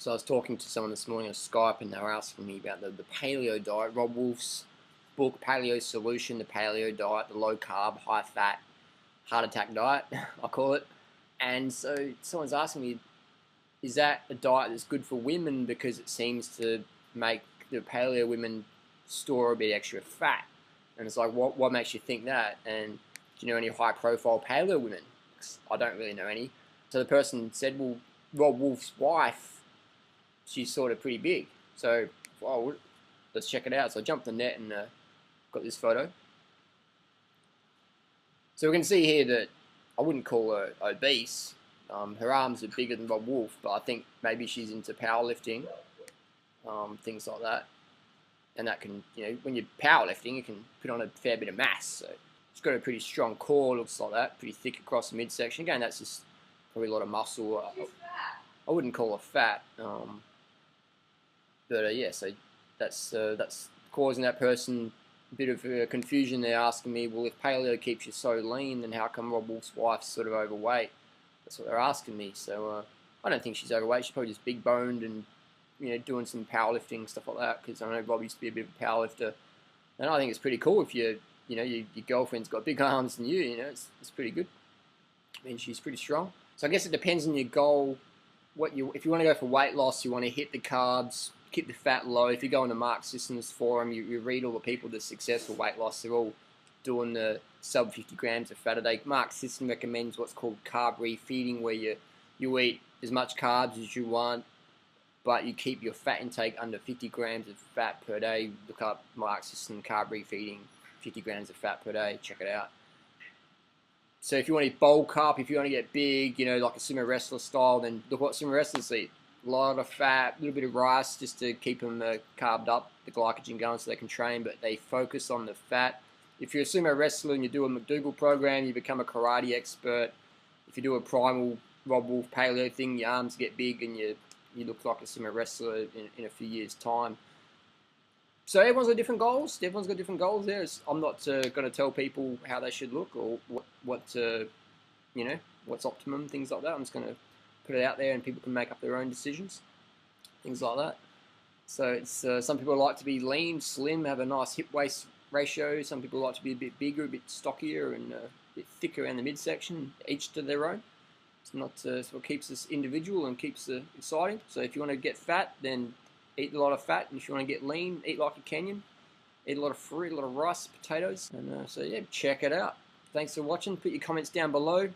So I was talking to someone this morning on Skype, and they were asking me about the paleo diet, Robb Wolf's book, Paleo Solution, the paleo diet, the low carb, high fat, heart attack diet, I call it. And so someone's asking me, is that a diet that's good for women because it seems to make the paleo women store a bit extra fat? And it's like, what makes you think that? And do you know any high profile paleo women? I don't really know any. So the person said, well, Robb Wolf's wife, she's sort of pretty big. So, well, let's check it out. So I jumped the net and got this photo. So we can see here that I wouldn't call her obese. Her arms are bigger than Robb Wolf, but I think maybe she's into powerlifting, things like that. And that can, when you're powerlifting, you can put on a fair bit of mass. So she's got a pretty strong core, looks like that, pretty thick across the midsection. Again, that's just probably a lot of muscle. I wouldn't call her fat. But yeah, so that's causing that person a bit of confusion. They're asking me, well, if paleo keeps you so lean, then how come Robb Wolf's wife's sort of overweight? That's what they're asking me. So I don't think she's overweight. She's probably just big boned and doing some powerlifting stuff like that. Because I know Robb used to be a bit of a powerlifter, and I think it's pretty cool if your girlfriend's got big arms than you. It's pretty good. I mean, she's pretty strong. So I guess it depends on your goal. If you want to go for weight loss, you want to hit the carbs, keep the fat low. If you go on the Mark Sissoner's forum, you read all the people that are successful weight loss. They're all doing the sub 50 grams of fat a day. Mark Sisson recommends what's called carb refeeding, where you eat as much carbs as you want, but you keep your fat intake under 50 grams of fat per day. Look up Mark Sisson carb refeeding, 50 grams of fat per day. Check it out. So if you want to bulk up, if you want to get big, like a sumo wrestler style, then look what sumo wrestlers eat. A lot of fat, a little bit of rice just to keep them carved up, the glycogen going so they can train, but they focus on the fat. If you're a sumo wrestler and you do a McDougall program, you become a karate expert. If you do a primal Robb Wolf paleo thing, your arms get big and you look like a sumo wrestler in a few years' time. So everyone's got different goals. Everyone's got different goals there. I'm not going to tell people how they should look or what's optimum, things like that. I'm just going to put it out there and people can make up their own decisions, things like that. So it's some people like to be lean, slim, have a nice hip-waist ratio. Some people like to be a bit bigger, a bit stockier, and a bit thicker around the midsection. Each to their own. It's what keeps us individual and keeps it exciting. So if you want to get fat, then eat a lot of fat, and if you want to get lean, eat like a Kenyan. Eat a lot of fruit, a lot of rice, potatoes, and so yeah, check it out. Thanks for watching. Put your comments down below.